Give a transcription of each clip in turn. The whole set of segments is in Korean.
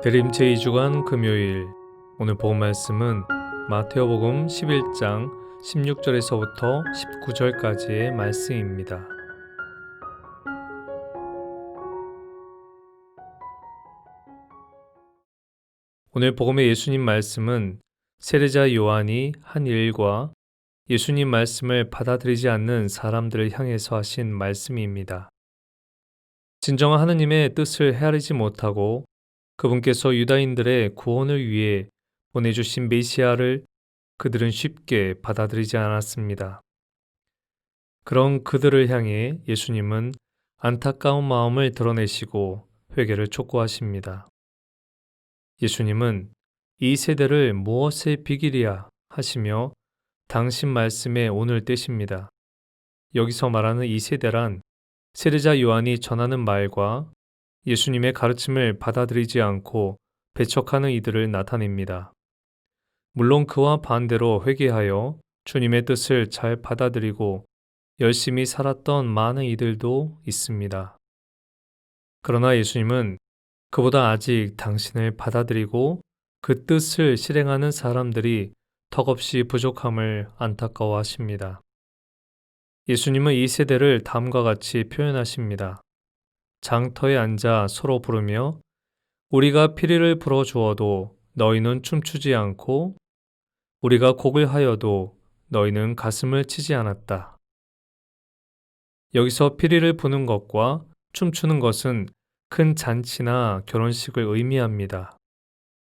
대림 제2주간 금요일 오늘 복음 말씀은 마테오복음 11장 16절에서부터 19절까지의 말씀입니다. 오늘 복음의 예수님 말씀은 세례자 요한이 한 일과 예수님 말씀을 받아들이지 않는 사람들을 향해서 하신 말씀입니다. 진정한 하느님의 뜻을 헤아리지 못하고 그분께서 유다인들의 구원을 위해 보내주신 메시아를 그들은 쉽게 받아들이지 않았습니다. 그런 그들을 향해 예수님은 안타까운 마음을 드러내시고 회개를 촉구하십니다. 예수님은 이 세대를 무엇에 비기랴 하시며 당신 말씀에 오늘 떼십니다. 여기서 말하는 이 세대란 세례자 요한이 전하는 말과 예수님의 가르침을 받아들이지 않고 배척하는 이들을 나타냅니다. 물론 그와 반대로 회개하여 주님의 뜻을 잘 받아들이고 열심히 살았던 많은 이들도 있습니다. 그러나 예수님은 그보다 아직 당신을 받아들이고 그 뜻을 실행하는 사람들이 턱없이 부족함을 안타까워하십니다. 예수님은 이 세대를 다음과 같이 표현하십니다. 장터에 앉아 서로 부르며 우리가 피리를 불어주어도 너희는 춤추지 않고 우리가 곡을 하여도 너희는 가슴을 치지 않았다. 여기서 피리를 부는 것과 춤추는 것은 큰 잔치나 결혼식을 의미합니다.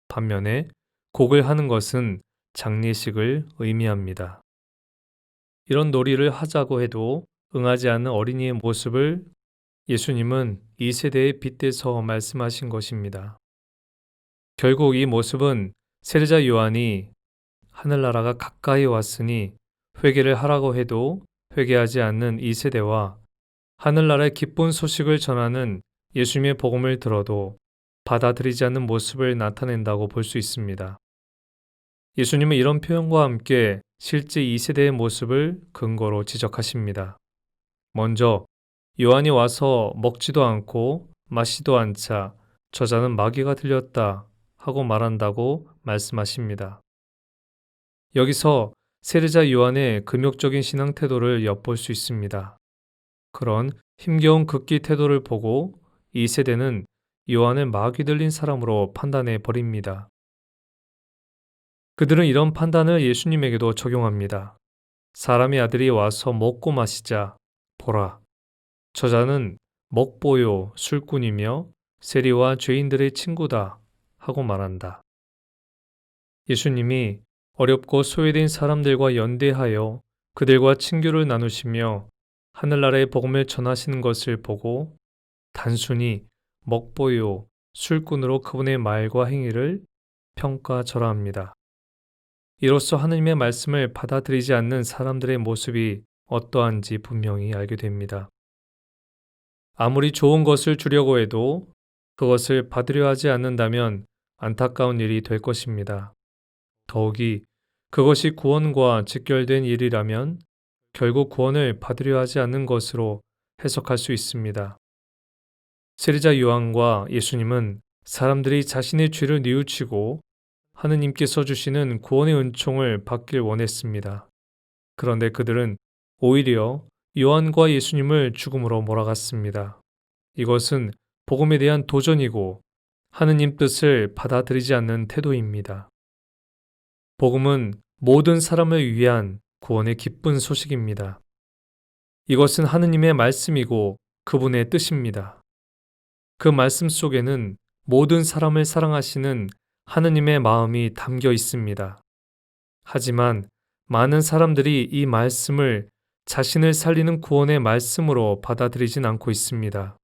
반면에 곡을 하는 것은 장례식을 의미합니다. 이런 놀이를 하자고 해도 응하지 않는 어린이의 모습을 예수님은 이 세대에 빗대서 말씀하신 것입니다. 결국 이 모습은 세례자 요한이 하늘나라가 가까이 왔으니 회개를 하라고 해도 회개하지 않는 이 세대와 하늘나라의 기쁜 소식을 전하는 예수님의 복음을 들어도 받아들이지 않는 모습을 나타낸다고 볼 수 있습니다. 예수님은 이런 표현과 함께 실제 이 세대의 모습을 근거로 지적하십니다. 먼저 요한이 와서 먹지도 않고 마시도 않자 저자는 마귀가 들렸다 하고 말한다고 말씀하십니다. 여기서 세례자 요한의 금욕적인 신앙 태도를 엿볼 수 있습니다. 그런 힘겨운 극기 태도를 보고 이 세대는 요한을 마귀 들린 사람으로 판단해 버립니다. 그들은 이런 판단을 예수님에게도 적용합니다. 사람의 아들이 와서 먹고 마시자 보라. 저자는 먹보요 술꾼이며 세리와 죄인들의 친구다 하고 말한다. 예수님이 어렵고 소외된 사람들과 연대하여 그들과 친교를 나누시며 하늘나라의 복음을 전하시는 것을 보고 단순히 먹보요 술꾼으로 그분의 말과 행위를 평가절하합니다. 이로써 하느님의 말씀을 받아들이지 않는 사람들의 모습이 어떠한지 분명히 알게 됩니다. 아무리 좋은 것을 주려고 해도 그것을 받으려 하지 않는다면 안타까운 일이 될 것입니다. 더욱이 그것이 구원과 직결된 일이라면 결국 구원을 받으려 하지 않는 것으로 해석할 수 있습니다. 세례자 요한과 예수님은 사람들이 자신의 죄를 뉘우치고 하느님께서 주시는 구원의 은총을 받길 원했습니다. 그런데 그들은 오히려 요한과 예수님을 죽음으로 몰아갔습니다. 이것은 복음에 대한 도전이고 하느님 뜻을 받아들이지 않는 태도입니다. 복음은 모든 사람을 위한 구원의 기쁜 소식입니다. 이것은 하느님의 말씀이고 그분의 뜻입니다. 그 말씀 속에는 모든 사람을 사랑하시는 하느님의 마음이 담겨 있습니다. 하지만 많은 사람들이 이 말씀을 자신을 살리는 구원의 말씀으로 받아들이진 않고 있습니다.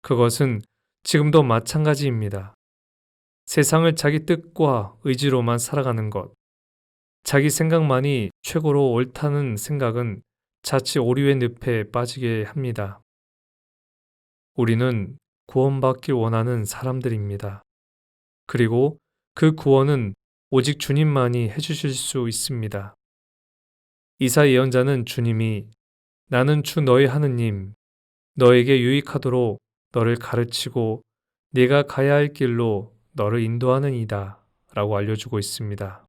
그것은 지금도 마찬가지입니다. 세상을 자기 뜻과 의지로만 살아가는 것, 자기 생각만이 최고로 옳다는 생각은 자칫 오류의 늪에 빠지게 합니다. 우리는 구원받길 원하는 사람들입니다. 그리고 그 구원은 오직 주님만이 해주실 수 있습니다. 이사 예언자는 주님이 나는 주 너의 하느님, 너에게 유익하도록 너를 가르치고 네가 가야 할 길로 너를 인도하는 이다 라고 알려주고 있습니다.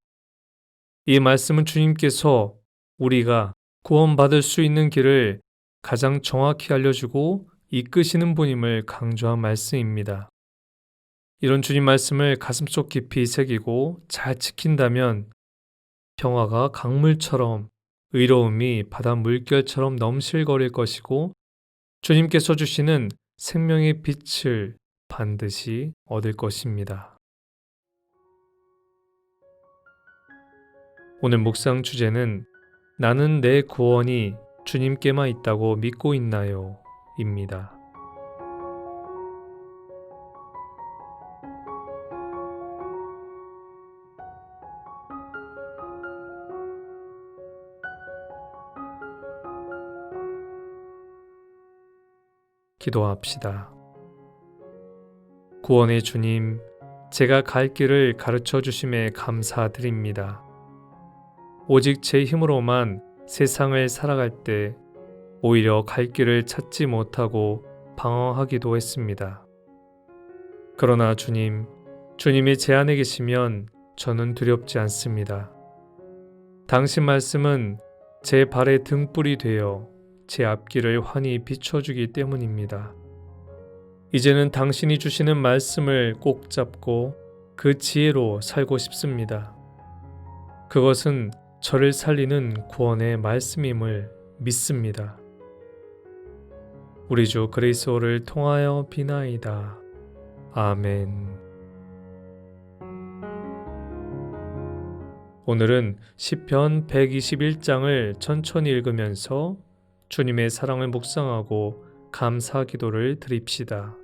이 말씀은 주님께서 우리가 구원받을 수 있는 길을 가장 정확히 알려주고 이끄시는 분임을 강조한 말씀입니다. 이런 주님 말씀을 가슴속 깊이 새기고 잘 지킨다면 평화가 강물처럼, 의로움이 바다 물결처럼 넘실거릴 것이고 주님께서 주시는 생명의 빛을 반드시 얻을 것입니다. 오늘 묵상 주제는 나는 내 구원이 주님께만 있다고 믿고 있나요? 입니다. 기도합시다. 구원의 주님, 제가 갈 길을 가르쳐 주심에 감사드립니다. 오직 제 힘으로만 세상을 살아갈 때 오히려 갈 길을 찾지 못하고 방황하기도 했습니다. 그러나 주님, 주님이 제 안에 계시면 저는 두렵지 않습니다. 당신 말씀은 제 발의 등불이 되어 제 앞길을 환히 비춰주기 때문입니다. 이제는 당신이 주시는 말씀을 꼭 잡고 그 지혜로 살고 싶습니다. 그것은 저를 살리는 구원의 말씀임을 믿습니다. 우리 주 그리스도를 통하여 비나이다. 아멘. 오늘은 시편 121장을 천천히 읽으면서 주님의 사랑을 묵상하고 감사 기도를 드립시다.